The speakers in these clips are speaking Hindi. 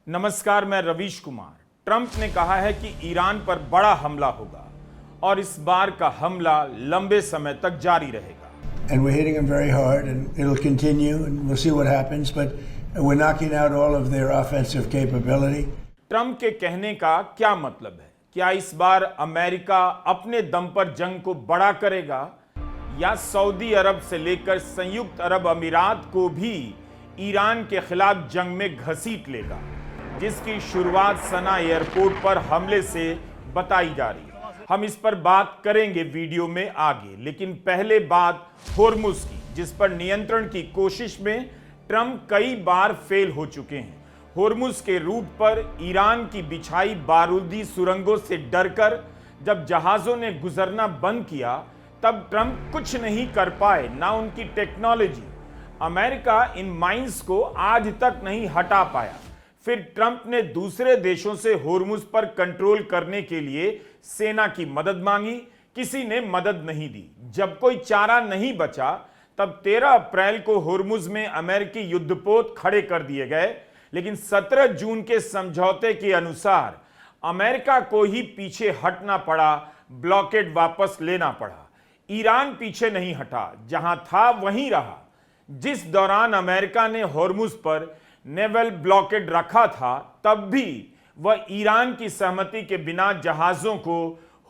नमस्कार, मैं रवीश कुमार। ट्रंप ने कहा है कि ईरान पर बड़ा हमला होगा और इस बार का हमला लंबे समय तक जारी रहेगा। And we're hitting them very hard, and it'll continue, and we'll see what happens. But we're knocking out all of their offensive capability. Trump के कहने का क्या मतलब है? क्या इस बार अमेरिका अपने दम पर जंग को बड़ा करेगा या सऊदी अरब से लेकर संयुक्त अरब अमीरात को भी ईरान के खिलाफ जंग में घसीट लेगा, जिसकी शुरुआत सना एयरपोर्ट पर हमले से बताई जा रही है। हम इस पर बात करेंगे वीडियो में आगे, लेकिन पहले बात होर्मुज की, जिस पर नियंत्रण की कोशिश में ट्रंप कई बार फेल हो चुके हैं। होर्मुज के रूट पर ईरान की बिछाई बारूदी सुरंगों से डरकर जब जहाजों ने गुजरना बंद किया, तब ट्रंप कुछ नहीं कर पाए, ना उनकी टेक्नोलॉजी। अमेरिका इन माइंस को आज तक नहीं हटा पाया। फिर ट्रंप ने दूसरे देशों से होर्मुज पर कंट्रोल करने के लिए सेना की मदद मांगी, किसी ने मदद नहीं दी। जब कोई चारा नहीं बचा, तब 13 अप्रैल को होर्मुज में अमेरिकी युद्धपोत खड़े कर दिए गए, लेकिन 17 जून के समझौते के अनुसार अमेरिका को ही पीछे हटना पड़ा, ब्लॉकेड वापस लेना पड़ा। ईरान पीछे नहीं हटा, जहां था वहीं रहा। जिस दौरान अमेरिका ने होर्मुज पर नेवल ब्लॉकेड रखा था, तब भी वह ईरान की सहमति के बिना जहाजों को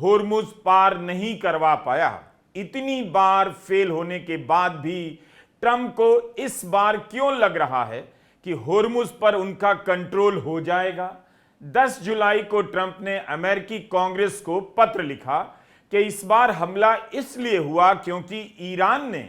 होर्मुज पार नहीं करवा पाया। इतनी बार फेल होने के बाद भी ट्रंप को इस बार क्यों लग रहा है कि होर्मुज पर उनका कंट्रोल हो जाएगा? 10 जुलाई को ट्रंप ने अमेरिकी कांग्रेस को पत्र लिखा कि इस बार हमला इसलिए हुआ क्योंकि ईरान ने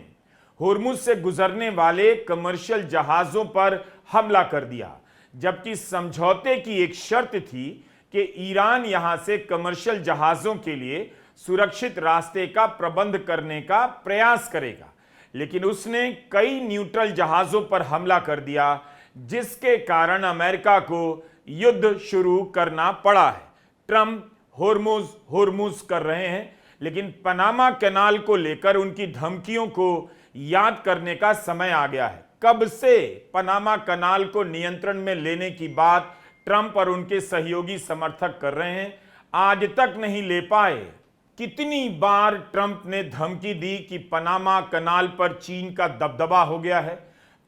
होर्मुज से गुजरने वाले कमर्शियल जहाजों पर हमला कर दिया, जबकि समझौते की एक शर्त थी कि ईरान यहां से कमर्शियल जहाजों के लिए सुरक्षित रास्ते का प्रबंध करने का प्रयास करेगा। लेकिन उसने कई न्यूट्रल जहाजों पर हमला कर दिया, जिसके कारण अमेरिका को युद्ध शुरू करना पड़ा है। ट्रंप होर्मुज कर रहे हैं, लेकिन पनामा कैनाल को लेकर उनकी धमकियों को याद करने का समय आ गया है। कब से पनामा कैनाल को नियंत्रण में लेने की बात ट्रंप और उनके सहयोगी समर्थक कर रहे हैं, आज तक नहीं ले पाए। कितनी बार ट्रंप ने धमकी दी कि पनामा कैनाल पर चीन का दबदबा हो गया है।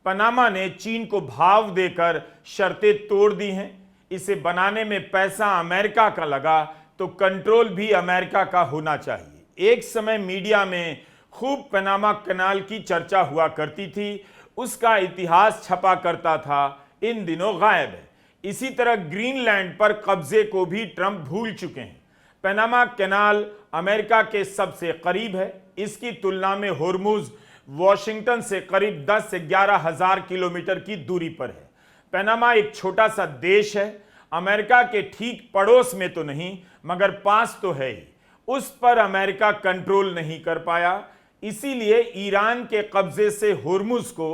पनामा ने चीन को भाव देकर शर्तें तोड़ दी हैं। इसे बनाने में पैसा अमेरिका का लगा, तो कंट्रोल भी अमेरिका का होना चाहिए। एक समय मीडिया में खूब पनामा कैनाल की चर्चा हुआ करती थी, उसका इतिहास छपा करता था, इन दिनों गायब है। इसी तरह ग्रीनलैंड पर कब्जे को भी ट्रंप भूल चुके हैं। पनामा कैनाल अमेरिका के सबसे करीब है। इसकी तुलना में होर्मुज वॉशिंगटन से करीब 10 से 11 हजार किलोमीटर की दूरी पर है। पनामा एक छोटा सा देश है, अमेरिका के ठीक पड़ोस में तो नहीं, मगर पास तो है ही। उस पर अमेरिका कंट्रोल नहीं कर पाया, इसीलिए ईरान के कब्जे से होर्मुज को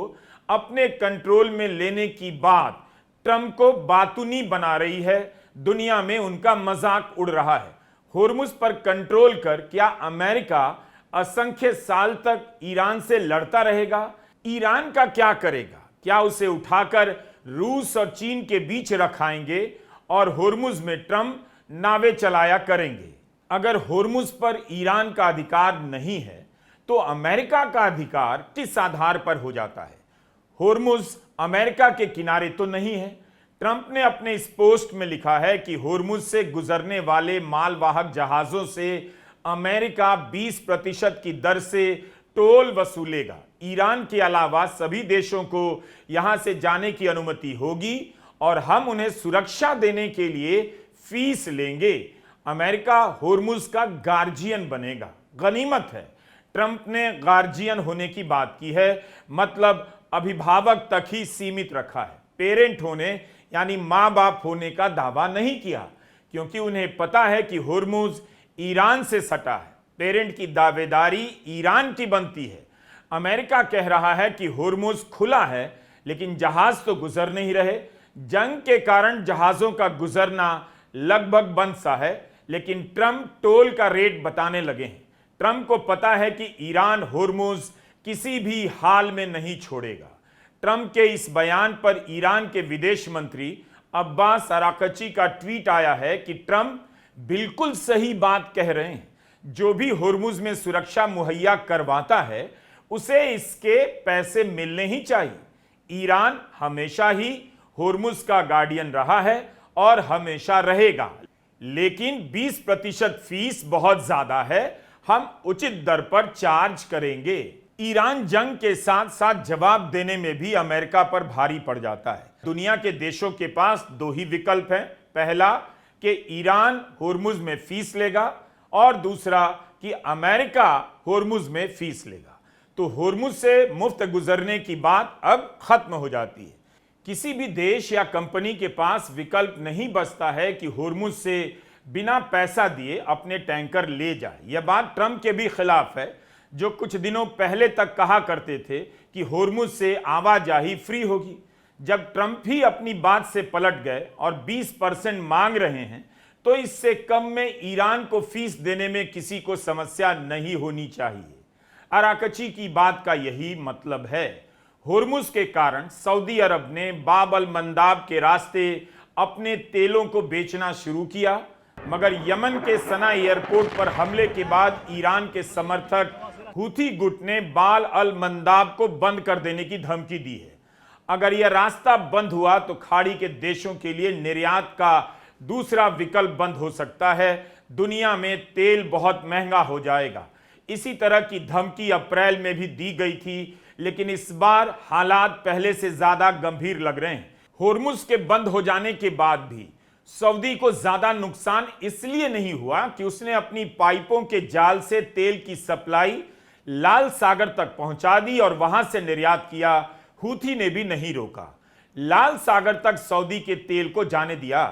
अपने कंट्रोल में लेने की बात ट्रंप को बातूनी बना रही है। दुनिया में उनका मजाक उड़ रहा है। होर्मुज पर कंट्रोल कर क्या अमेरिका असंख्य साल तक ईरान से लड़ता रहेगा? ईरान का क्या करेगा? क्या उसे उठाकर रूस और चीन के बीच रखाएंगे और होर्मुज में ट्रंप नावें चलाया करेंगे? अगर होर्मुज पर ईरान का अधिकार नहीं है, तो अमेरिका का अधिकार किस आधार पर हो जाता है? होर्मुज अमेरिका के किनारे तो नहीं है। ट्रंप ने अपने इस पोस्ट में लिखा है कि होर्मुज से गुजरने वाले मालवाहक जहाजों से अमेरिका 20% की दर से टोल वसूलेगा। ईरान के अलावा सभी देशों को यहां से जाने की अनुमति होगी और हम उन्हें सुरक्षा देने के लिए फीस लेंगे। अमेरिका होर्मुज का गार्जियन बनेगा। गनीमत है ट्रंप ने गार्जियन होने की बात की है, मतलब अभिभावक तक ही सीमित रखा है। पेरेंट होने यानी मां बाप होने का दावा नहीं किया, क्योंकि उन्हें पता है कि होर्मुज ईरान से सटा है। पेरेंट की दावेदारी ईरान की बनती है। अमेरिका कह रहा है कि होर्मुज खुला है, लेकिन जहाज तो गुजर नहीं रहे। जंग के कारण जहाजों का गुजरना लगभग बंद सा है, लेकिन ट्रंप टोल का रेट बताने लगे हैं। ट्रंप को पता है कि ईरान होर्मुज किसी भी हाल में नहीं छोड़ेगा। ट्रंप के इस बयान पर ईरान के विदेश मंत्री अब्बास अराकची का ट्वीट आया है कि ट्रंप बिल्कुल सही बात कह रहे हैं, जो भी होर्मुज में सुरक्षा मुहैया करवाता है उसे इसके पैसे मिलने ही चाहिए। ईरान हमेशा ही होर्मुज का गार्डियन रहा है और हमेशा रहेगा, लेकिन 20% फीस बहुत ज्यादा है, हम उचित दर पर चार्ज करेंगे। ईरान जंग के साथ साथ जवाब देने में भी अमेरिका पर भारी पड़ जाता है। दुनिया के देशों के पास दो ही विकल्प हैं, पहला कि ईरान होर्मुज में फीस लेगा और दूसरा कि अमेरिका होर्मुज में फीस लेगा। तो होर्मुज से मुफ्त गुजरने की बात अब खत्म हो जाती है। किसी भी देश या कंपनी के पास विकल्प नहीं बचता है कि होर्मुज से बिना पैसा दिए अपने टैंकर ले जाए। यह बात ट्रंप के भी खिलाफ है, जो कुछ दिनों पहले तक कहा करते थे कि होर्मुज से आवाजाही फ्री होगी। जब ट्रंप ही अपनी बात से पलट गए और 20% मांग रहे हैं, तो इससे कम में ईरान को फीस देने में किसी को समस्या नहीं होनी चाहिए। अराकची की बात का यही मतलब है। होर्मुज के कारण सऊदी अरब ने बाब अल मंदाब के रास्ते अपने तेलों को बेचना शुरू किया, मगर यमन के सना एयरपोर्ट पर हमले के बाद ईरान के समर्थक हूथी गुट ने बाब अल मंदाब को बंद कर देने की धमकी दी है। अगर यह रास्ता बंद हुआ तो खाड़ी के देशों के लिए निर्यात का दूसरा विकल्प बंद हो सकता है। दुनिया में तेल बहुत महंगा हो जाएगा। इसी तरह की धमकी अप्रैल में भी दी गई थी, लेकिन इस बार हालात पहले से ज्यादा गंभीर लग रहे हैं। होर्मुज के बंद हो जाने के बाद भी सऊदी को ज्यादा नुकसान इसलिए नहीं हुआ कि उसने अपनी पाइपों के जाल से तेल की सप्लाई लाल सागर तक पहुंचा दी और वहां से निर्यात किया। हूथी ने भी नहीं रोका, लाल सागर तक सऊदी के तेल को जाने दिया।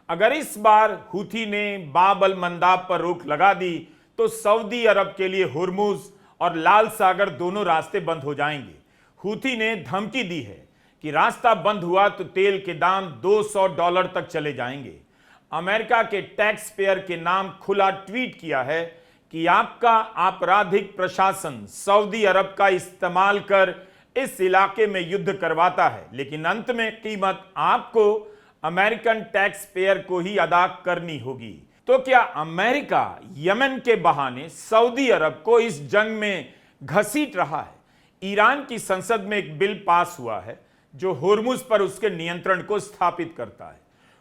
अगर इस बार हूथी ने बाब अल मंदाब पर रोक लगा दी तो सऊदी अरब के लिए होर्मुज और लाल सागर दोनों रास्ते बंद हो जाएंगे। हूथी ने धमकी दी है कि रास्ता बंद हुआ तो तेल के दाम $200 तक चले जाएंगे। अमेरिका के टैक्स पेयर के नाम खुला ट्वीट किया है कि आपका आपराधिक प्रशासन सऊदी अरब का इस्तेमाल कर इस इलाके में युद्ध करवाता है, लेकिन अंत में कीमत आपको अमेरिकन टैक्स पेयर को ही अदा करनी होगी। तो क्या अमेरिका यमन के बहाने सऊदी अरब को इस जंग में घसीट रहा है? ईरान की संसद में एक बिल पास हुआ है जो होर्मुज पर उसके नियंत्रण को स्थापित करता है।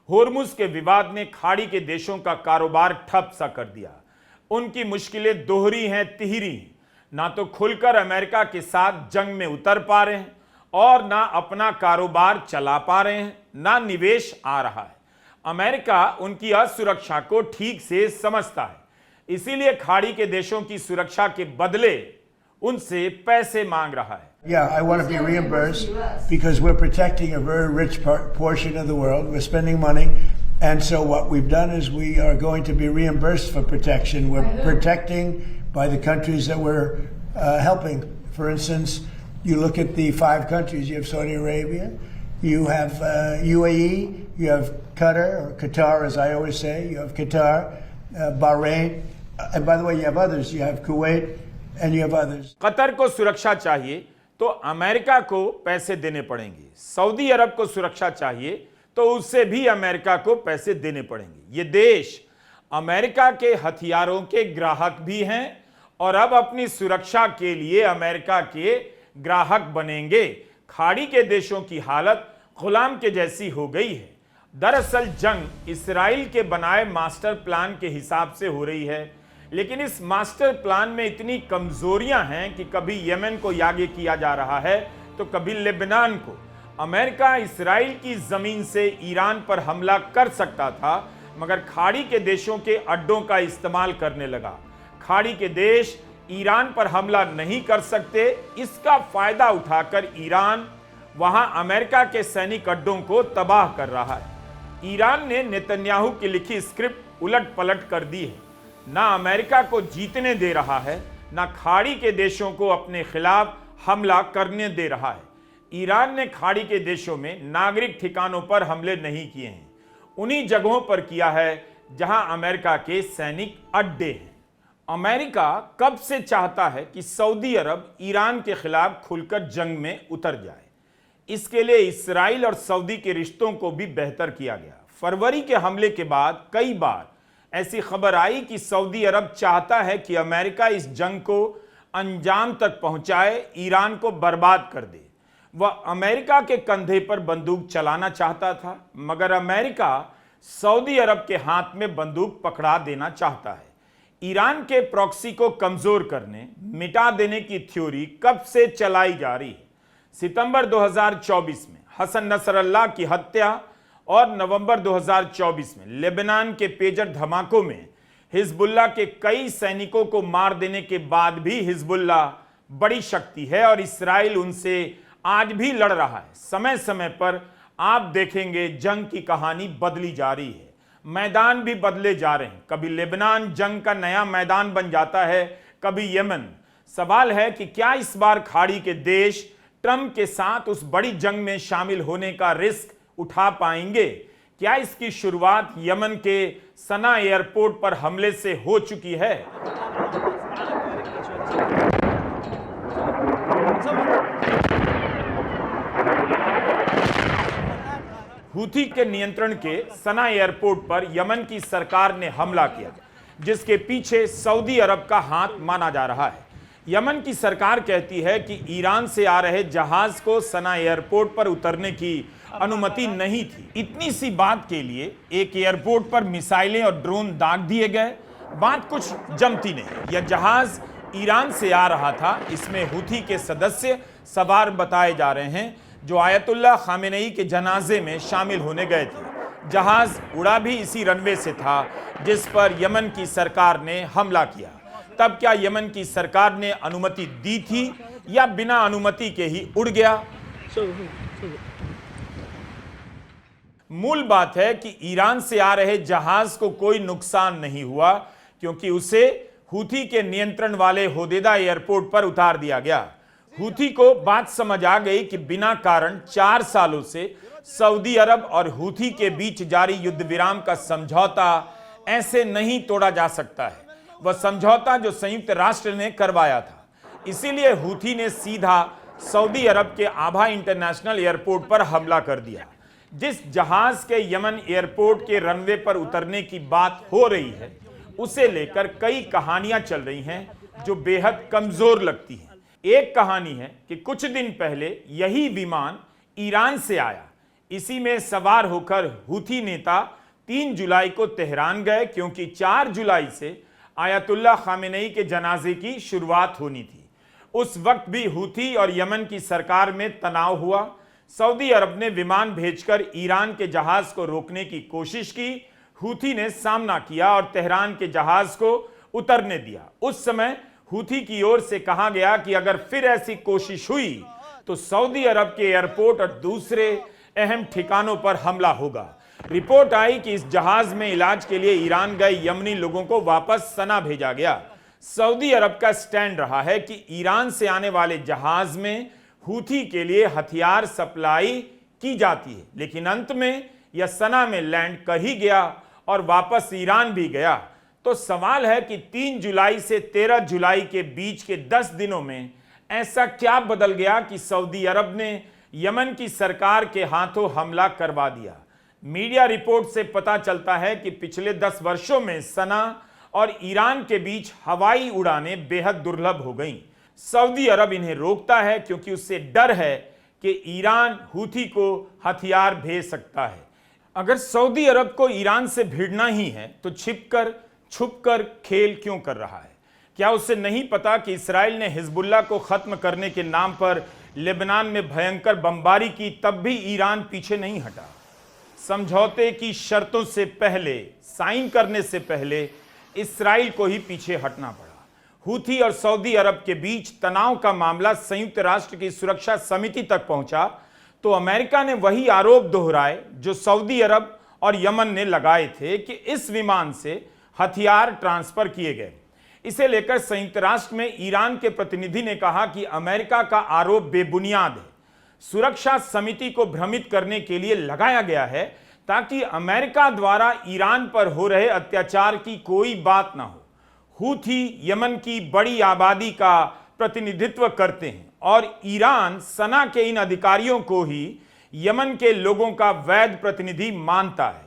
होर्मुज के विवाद ने खाड़ी के देशों का कारोबार ठप सा कर दिया। उनकी मुश्किलें दोहरी हैं, तिहरी हैं। ना तो खुलकर अमेरिका के साथ जंग में उतर पा रहे हैं और ना अपना कारोबार चला पा रहे हैं, ना निवेश आ रहा है। अमेरिका उनकी असुरक्षा को ठीक से समझता है, इसीलिए खाड़ी के देशों की सुरक्षा के बदले उनसे पैसे मांग रहा है। Yeah, I want to be reimbursed because we're protecting a very rich portion of the world. We're spending money. And so what we've done is we are going to be reimbursed for protection. We're protecting by the countries that we're helping. For instance, you look at the 5 countries. You have Saudi Arabia, you have UAE, you have Qatar, or Qatar as I always say, you have Qatar, Bahrain, and by the way, you have others. You have Kuwait and you have others. Qatar को सुरक्षा चाहिए तो अमेरिका को पैसे देने पड़ेंगे। सऊदी अरब को सुरक्षा चाहिए तो उससे भी अमेरिका को पैसे देने पड़ेंगे। ये देश अमेरिका के हथियारों के ग्राहक भी हैं और अब अपनी सुरक्षा के लिए अमेरिका के ग्राहक बनेंगे। खाड़ी के देशों की हालत गुलाम के जैसी हो गई है। दरअसल जंग इस्राइल के बनाए मास्टर प्लान के हिसाब से हो रही है, लेकिन इस मास्टर प्लान में इतनी कमजोरियां हैं कि कभी यमन को आगे किया जा रहा है तो कभी लेबनान को। अमेरिका इस्राइल की जमीन से ईरान पर हमला कर सकता था, मगर खाड़ी के देशों के अड्डों का इस्तेमाल करने लगा। खाड़ी के देश ईरान पर हमला नहीं कर सकते, इसका फायदा उठाकर ईरान वहां अमेरिका के सैनिक अड्डों को तबाह कर रहा है। ईरान ने नेतन्याहू की लिखी स्क्रिप्ट उलट पलट कर दी है। ना अमेरिका को जीतने दे रहा है, ना खाड़ी के देशों को अपने खिलाफ हमला करने दे रहा है। ईरान ने खाड़ी के देशों में नागरिक ठिकानों पर हमले नहीं किए हैं, उन्हीं जगहों पर किया है जहां अमेरिका के सैनिक अड्डे हैं। अमेरिका कब से चाहता है कि सऊदी अरब ईरान के खिलाफ खुलकर जंग में उतर जाए। इसके लिए इस्राइल और सऊदी के रिश्तों को भी बेहतर किया गया। फरवरी के हमले के बाद कई बार ऐसी खबर आई कि सऊदी अरब चाहता है कि अमेरिका इस जंग को अंजाम तक पहुंचाए, ईरान को बर्बाद कर दे। वह अमेरिका के कंधे पर बंदूक चलाना चाहता था, मगर अमेरिका सऊदी अरब के हाथ में बंदूक पकड़ा देना चाहता है। ईरान के प्रॉक्सी को कमजोर करने, मिटा देने की थ्योरी कब से चलाई जा रही है। सितंबर 2024 में हसन नसरल्लाह की हत्या और नवंबर 2024 में लेबनान के पेजर धमाकों में हिजबुल्लाह के कई सैनिकों को मार देने के बाद भी हिजबुल्लाह बड़ी शक्ति है और इस्राइल उनसे आज भी लड़ रहा है। समय समय पर आप देखेंगे जंग की कहानी बदली जा रही है, मैदान भी बदले जा रहे हैं। कभी लेबनान जंग का नया मैदान बन जाता है, कभी यमन। सवाल है कि क्या इस बार खाड़ी के देश ट्रंप के साथ उस बड़ी जंग में शामिल होने का रिस्क उठा पाएंगे? क्या इसकी शुरुआत यमन के सना एयरपोर्ट पर हमले से हो चुकी है? हूथी के नियंत्रण के सना एयरपोर्ट पर यमन की सरकार ने हमला किया, जिसके पीछे सऊदी अरब का हाथ माना जा रहा है। यमन की सरकार कहती है कि ईरान से आ रहे जहाज को सना एयरपोर्ट पर उतरने की अनुमति नहीं थी। इतनी सी बात के लिए एक एयरपोर्ट पर मिसाइलें और ड्रोन दाग दिए गए, बात कुछ जमती नहीं। यह जहाज ईरान से आ रहा था, इसमें हूथी के सदस्य सवार बताए जा रहे हैं जो आयतुल्लाह खामेनेई के जनाजे में शामिल होने गए थे। जहाज उड़ा भी इसी रनवे से था जिस पर यमन की सरकार ने हमला किया। तब क्या यमन की सरकार ने अनुमति दी थी या बिना अनुमति के ही उड़ गया? मूल बात है कि ईरान से आ रहे जहाज को कोई नुकसान नहीं हुआ, क्योंकि उसे हूथी के नियंत्रण वाले होदेदा एयरपोर्ट पर उतार दिया गया। हूथी को बात समझ आ गई कि बिना कारण 4 सालों से सऊदी अरब और हूथी के बीच जारी युद्ध विराम का समझौता ऐसे नहीं तोड़ा जा सकता है। वह समझौता जो संयुक्त राष्ट्र ने करवाया था। इसीलिए हूथी ने सीधा सऊदी अरब के आभा इंटरनेशनल एयरपोर्ट पर हमला कर दिया। जिस जहाज के यमन एयरपोर्ट के रनवे पर उतरने की बात हो रही है, उसे लेकर कई कहानियां चल रही हैं जो बेहद कमजोर लगती हैं। एक कहानी है कि कुछ दिन पहले यही विमान ईरान से आया। इसी में सवार होकर हूथी नेता 3 जुलाई को तेहरान गए, क्योंकि 4 जुलाई से आयतुल्लाह खामेनेई के जनाजे की शुरुआत होनी थी। उस वक्त भी हूथी और यमन की सरकार में तनाव हुआ। सऊदी अरब ने विमान भेजकर ईरान के जहाज को रोकने की कोशिश की। हूथी ने सामना किया और तेहरान के जहाज को उतरने दिया। उस समय हूथी की ओर से कहा गया कि अगर फिर ऐसी कोशिश हुई तो सऊदी अरब के एयरपोर्ट और दूसरे अहम ठिकानों पर हमला होगा। रिपोर्ट आई कि इस जहाज में इलाज के लिए ईरान गए यमनी लोगों को वापस सना भेजा गया। सऊदी अरब का स्टैंड रहा है कि ईरान से आने वाले जहाज में हूथी के लिए हथियार सप्लाई की जाती है, लेकिन अंत में यह सना में लैंड कर ही गया और वापस ईरान भी गया। तो सवाल है कि 3 जुलाई से 13 जुलाई के बीच के 10 दिनों में ऐसा क्या बदल गया कि सऊदी अरब ने यमन की सरकार के हाथों हमला करवा दिया। मीडिया रिपोर्ट से पता चलता है कि पिछले 10 वर्षों में सना और ईरान के बीच हवाई उड़ानें बेहद दुर्लभ हो गईं। सऊदी अरब इन्हें रोकता है क्योंकि उससे डर है कि ईरान हूथी को हथियार भेज सकता है। अगर सऊदी अरब को ईरान से भिड़ना ही है तो छुपकर खेल क्यों कर रहा है? क्या उसे नहीं पता कि इस्राइल ने हिजबुल्लाह को खत्म करने के नाम पर लेबनान में भयंकर बमबारी की, तब भी ईरान पीछे नहीं हटा। समझौते की शर्तों से पहले, साइन करने से पहले इस्राइल को ही पीछे हटना पड़ा। हूथी और सऊदी अरब के बीच तनाव का मामला संयुक्त राष्ट्र की सुरक्षा समिति तक पहुंचा तो अमेरिका ने वही आरोप दोहराए जो सऊदी अरब और यमन ने लगाए थे कि इस विमान से हथियार ट्रांसफर किए गए। इसे लेकर संयुक्त राष्ट्र में ईरान के प्रतिनिधि ने कहा कि अमेरिका का आरोप बेबुनियाद है, सुरक्षा समिति को भ्रमित करने के लिए लगाया गया है ताकि अमेरिका द्वारा ईरान पर हो रहे अत्याचार की कोई बात ना हो। हूथी यमन की बड़ी आबादी का प्रतिनिधित्व करते हैं और ईरान सना के इन अधिकारियों को ही यमन के लोगों का वैध प्रतिनिधि मानता है।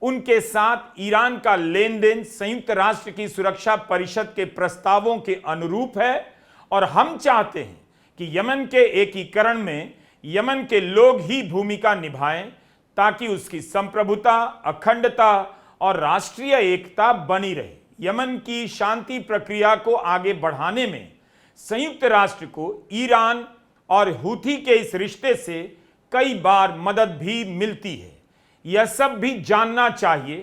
उनके साथ ईरान का लेन देन संयुक्त राष्ट्र की सुरक्षा परिषद के प्रस्तावों के अनुरूप है और हम चाहते हैं कि यमन के एकीकरण में यमन के लोग ही भूमिका निभाएं ताकि उसकी संप्रभुता, अखंडता और राष्ट्रीय एकता बनी रहे। यमन की शांति प्रक्रिया को आगे बढ़ाने में संयुक्त राष्ट्र को ईरान और हूथी के इस रिश्ते से कई बार मदद भी मिलती है। यह सब भी जानना चाहिए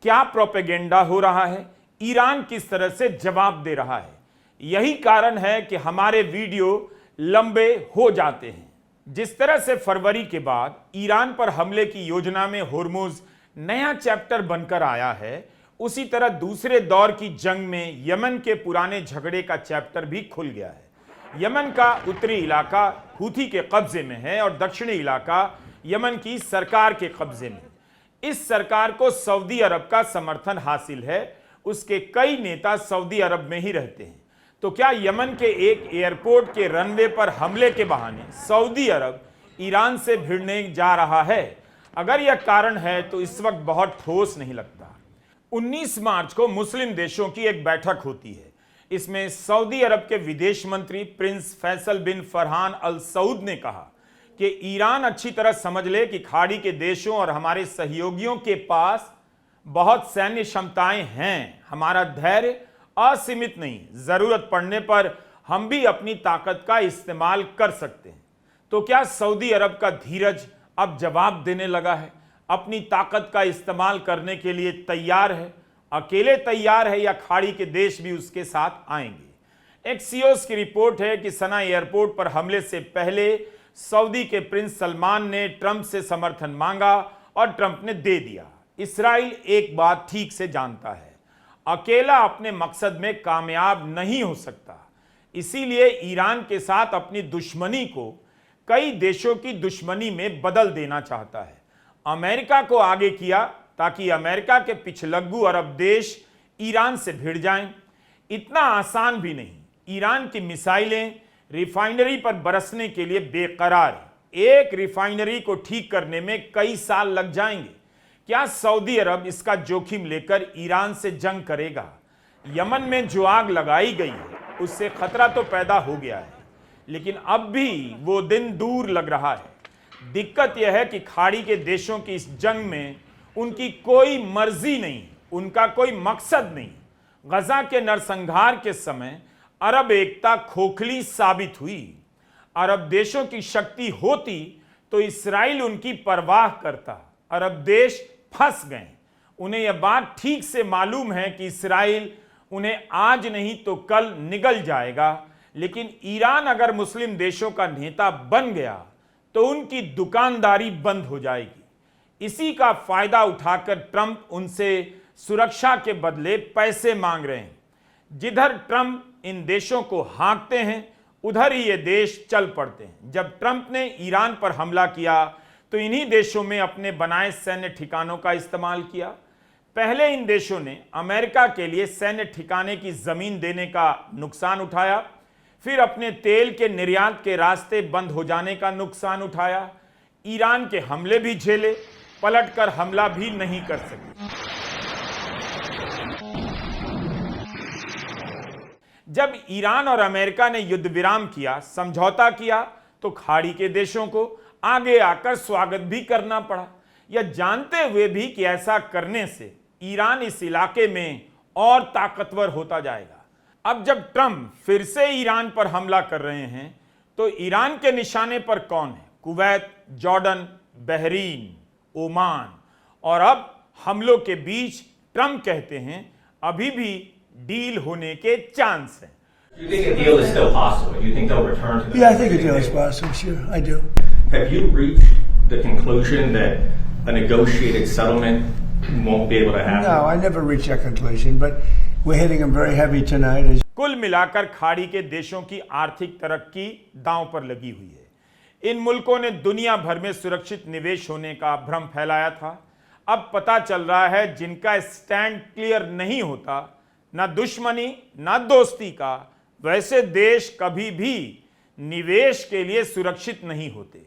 क्या प्रोपेगेंडा हो रहा है, ईरान किस तरह से जवाब दे रहा है। यही कारण है कि हमारे वीडियो लंबे हो जाते हैं। जिस तरह से फरवरी के बाद ईरान पर हमले की योजना में होर्मुज नया चैप्टर बनकर आया है, उसी तरह दूसरे दौर की जंग में यमन के पुराने झगड़े का चैप्टर भी खुल गया है। यमन का उत्तरी इलाका हूथी के कब्जे में है और दक्षिणी इलाका यमन की सरकार के कब्जे में। इस सरकार को सऊदी अरब का समर्थन हासिल है, उसके कई नेता सऊदी अरब में ही रहते हैं। तो क्या यमन के एक एयरपोर्ट के रनवे पर हमले के बहाने सऊदी अरब ईरान से भिड़ने जा रहा है? अगर यह कारण है तो इस वक्त बहुत ठोस नहीं लगता। 19 मार्च को मुस्लिम देशों की एक बैठक होती है। इसमें सऊदी अरब के विदेश मंत्री प्रिंस फैसल बिन फरहान अल सऊद ने कहा कि ईरान अच्छी तरह समझ ले कि खाड़ी के देशों और हमारे सहयोगियों के पास बहुत सैन्य क्षमताएं हैं। हमारा धैर्य असीमित नहीं, जरूरत पड़ने पर हम भी अपनी ताकत का इस्तेमाल कर सकते हैं। तो क्या सऊदी अरब का धीरज अब जवाब देने लगा है, अपनी ताकत का इस्तेमाल करने के लिए तैयार है? अकेले तैयार है या खाड़ी के देश भी उसके साथ आएंगे? एक्सियोस की रिपोर्ट है कि सना एयरपोर्ट पर हमले से पहले सऊदी के प्रिंस सलमान ने ट्रंप से समर्थन मांगा और ट्रंप ने दे दिया। इस्राइल एक बात ठीक से जानता है, अकेला अपने मकसद में कामयाब नहीं हो सकता। इसीलिए ईरान के साथ अपनी दुश्मनी को कई देशों की दुश्मनी में बदल देना चाहता है। अमेरिका को आगे किया ताकि अमेरिका के पिछलग्गू अरब देश ईरान से भिड़ जाएं। इतना आसान भी नहीं। ईरान की मिसाइलें रिफाइनरी पर बरसने के लिए बेकरार है। एक रिफाइनरी को ठीक करने में कई साल लग जाएंगे। क्या सऊदी अरब इसका जोखिम लेकर ईरान से जंग करेगा? यमन में जो आग लगाई गई है उससे खतरा तो पैदा हो गया है, लेकिन अब भी वो दिन दूर लग रहा है। दिक्कत यह है कि खाड़ी के देशों की इस जंग में उनकी कोई मर्जी नहीं, उनका कोई मकसद नहीं। गजा के नरसंहार के समय अरब एकता खोखली साबित हुई। अरब देशों की शक्ति होती तो इस्राइल उनकी परवाह करता। अरब देश फंस गए। उन्हें यह बात ठीक से मालूम है कि इस्राइल उन्हें आज नहीं तो कल निगल जाएगा, लेकिन ईरान अगर मुस्लिम देशों का नेता बन गया तो उनकी दुकानदारी बंद हो जाएगी। इसी का फायदा उठाकर ट्रंप उनसे सुरक्षा के बदले पैसे मांग रहे हैं। जिधर ट्रंप इन देशों को हाँकते हैं उधर ही ये देश चल पड़ते हैं। जब ट्रंप ने ईरान पर हमला किया तो इन्हीं देशों में अपने बनाए सैन्य ठिकानों का इस्तेमाल किया। पहले इन देशों ने अमेरिका के लिए सैन्य ठिकाने की जमीन देने का नुकसान उठाया, फिर अपने तेल के निर्यात के रास्ते बंद हो जाने का नुकसान उठाया। ईरान के हमले भी झेले, पलटकर हमला भी नहीं कर सके। जब ईरान और अमेरिका ने युद्ध विराम किया, समझौता किया, तो खाड़ी के देशों को आगे आकर स्वागत भी करना पड़ा, यह जानते हुए भी कि ऐसा करने से ईरान इस इलाके में और ताकतवर होता जाएगा। अब जब ट्रंप फिर से ईरान पर हमला कर रहे हैं तो ईरान के निशाने पर कौन है? Kuwait, Jordan, Bahrain, Oman. और अब हमलों के बीच ट्रंप कहते हैं अभी भी डील होने के चांस हैं। You think a deal is still possible? You think they'll return to the Yeah, I think a deal is possible. Sure, I do. Have you reached the conclusion that a negotiated settlement won't be able to happen? No, I never reached that conclusion, but we're hitting them very heavy tonight. कुल मिलाकर खाड़ी के देशों की आर्थिक तरक्की दांव पर लगी हुई है। इन मुल्कों ने दुनिया भर में सुरक्षित निवेश होने का भ्रम फैलाया था। अब पता चल रहा है जिनका स्टैंड क्लियर नहीं होता, ना दुश्मनी ना दोस्ती का, वैसे देश कभी भी निवेश के लिए सुरक्षित नहीं होते।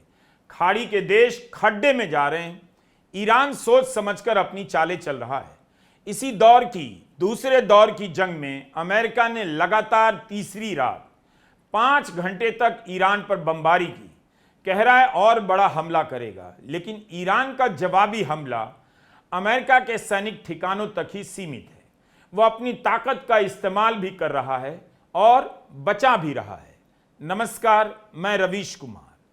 खाड़ी के देश खड्डे में जा रहे हैं। ईरान सोच समझकर अपनी चालें चल रहा है। इसी दौर की दूसरे दौर की जंग में अमेरिका ने लगातार तीसरी रात 5 घंटे तक ईरान पर बमबारी की। कह रहा है और बड़ा हमला करेगा, लेकिन ईरान का जवाबी हमला अमेरिका के सैनिक ठिकानों तक ही सीमित है। वह अपनी ताकत का इस्तेमाल भी कर रहा है और बचा भी रहा है। नमस्कार, मैं रवीश कुमार।